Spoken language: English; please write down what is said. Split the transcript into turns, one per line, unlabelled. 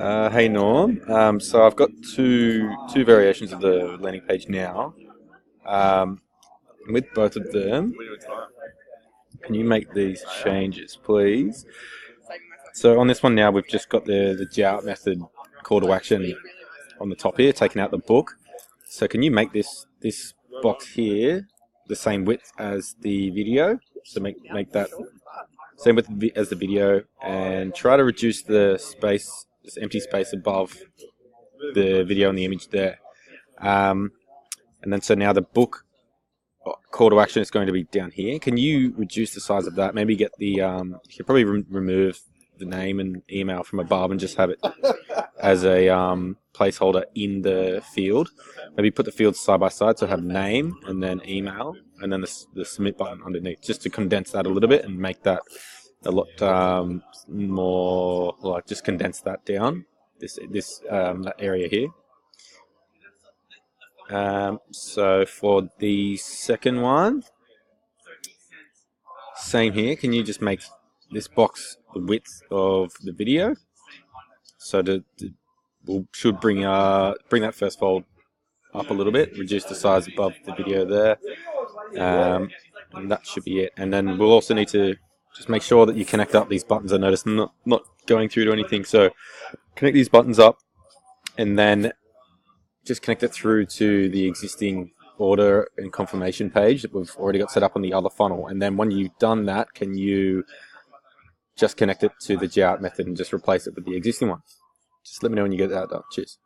Hey Norm. So I've got two variations of the landing page now. Um, with both of them, can you make these changes, please? So on this one now, we've just got the Jout method call to action on the top here, taking out the book. So can you make this box here the same width as the video? So make that same width as the video, and try to reduce the space, this empty space above the video and the image there. And then so now the book call to action is going to be down here. Can you reduce the size of that? Maybe get the you could probably remove the name and email from above and just have it as a placeholder in the field. Maybe put the fields side by side, so have name and then email and then the submit button underneath, just to condense that a little bit and make that a lot more, like, just condense that down, that area here. So for the second one, same here. Can you just make this box the width of the video? So we should bring that first fold up a little bit, reduce the size above the video there, and that should be it. And then we'll also need to just make sure that you connect up these buttons. I noticed I'm not going through to anything, so connect these buttons up, and then just connect it through to the existing order and confirmation page that we've already got set up on the other funnel. And then when you've done that, can you just connect it to the Jout method and just replace it with the existing one? Just let me know when you get that done. Cheers.